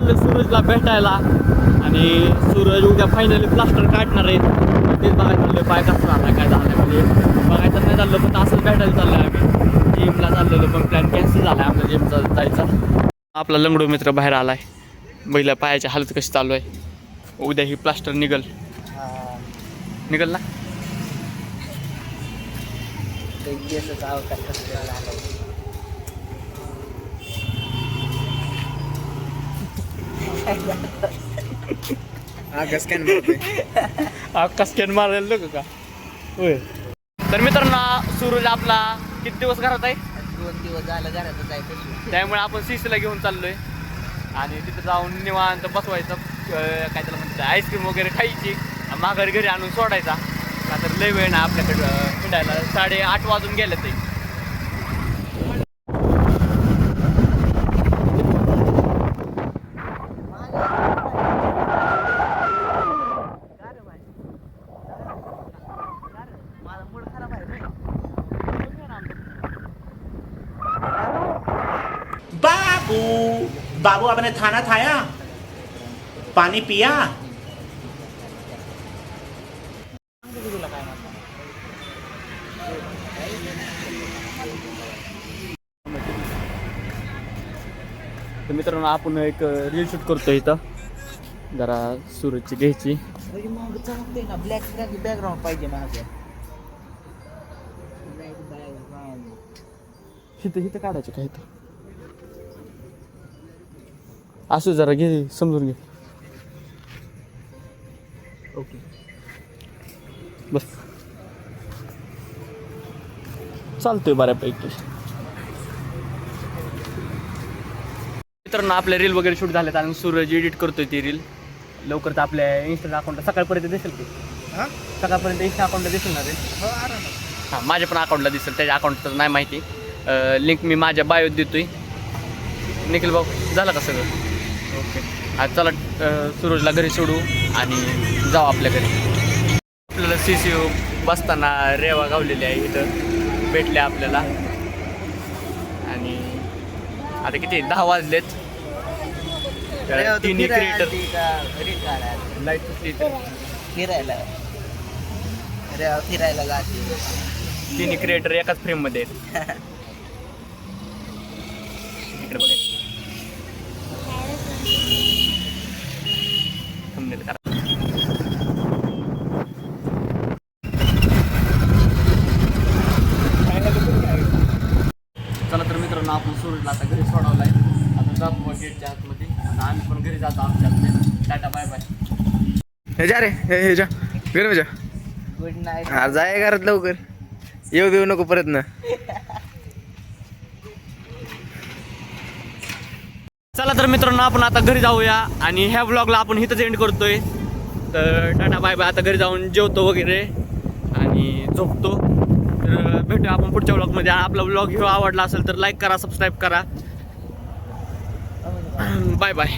चाललोय सूरजला भेटायला आणि सूरज उद्या फायनली प्लास्टर काढणार आहे. तेच बघायला चाललोय पाय कसं झाला काय झालं म्हणजे बघायचं नाही चाललं पण असंच भेटायला चाललंय. आम्ही जिमला चाललेलो पण प्लॅन कॅन्सल झाला आहे आमचा जिमचा जायचा. आपला लंगडू मित्र बाहेर आलाय. बैला पायाची हालत कशी चालू आहे. उद्या ही प्लास्टर निघल ना. स्कॅन मारायला नको का होय. तर मित्रांनो सूरज आपला किती दिवस घरात आहे. 2 दिवस झालं घरातच आहे. त्यामुळे आपण सीसीला घेऊन चाललोय आणि तिथं जाऊन निवांत बसवायचं काय त्याला म्हणतात आईस्क्रीम वगैरे खायची माघारी घरी आणून सोडायचा. का तर लय वेळ ना आपल्याकडं फिरायला 8:30 वाजून गेले ते. बाबू आपने खाना खाया पानी पिया. तर मित्रांनो आपण एक रील शूट करतोय इथं जरा सूरजची घ्यायची. ब्लॅक बॅकग्राऊंड पाहिजे माझं. इथं काढायचं काय इथं असं जरा घे समजून घे. ओके बस चालतोय बऱ्यापैकी. मित्रांनो आपल्या रील वगैरे शूट झाल्यात आणि सूरज एडिट करतोय ती रील. लवकरच आपल्या इंस्टा अकाउंटला सकाळपर्यंत दिसेल की सकाळपर्यंत इंस्टा अकाउंटला दिसेल ना रे. हां माझ्या पण अकाउंटला दिसेल. त्याच्या अकाउंटचं नाही माहिती. लिंक मी माझ्या बायोत देतोय. निखिल भाऊ झालं का सगळं ओके. आज चला सूरजला घरी सोडू आणि जाऊ आपल्या घरी. आपल्याला CCU बसताना रेवा गावलेली आहे इथं भेटले आपल्याला. आणि आता किती 10 वाजलेत. तिन्ही क्रिएटर लाईट फिरायला जाते. तिन्ही क्रिएटर एकाच फ्रेममध्ये आहेत. इकडे बघा thumbnail करा. चला तर मित्रांनो आपण सूरजला आता घरी सोडवलं आहे. आता जातो गेटच्या आतमध्ये. आता आम्ही पण घरी जातो आमच्या आतमध्ये. Tata bye bye. हे जा रे हे जा घर जा. Good night. हा जाय घरात लवकर येऊ देऊ नको परत ना. चला तर मित्रांनो आपण आता घरी जाऊया आणि ह्या ब्लॉगला आपण इथंच एंड करतोय. तर टाटा बाय बाय. आता घरी जाऊन जेवतो वगैरे आणि झोपतो. तर भेटूया आपण पुढच्या ब्लॉगमध्ये. आपला ब्लॉग आवडला असेल तर लाईक करा सबस्क्राईब करा. Bye bye.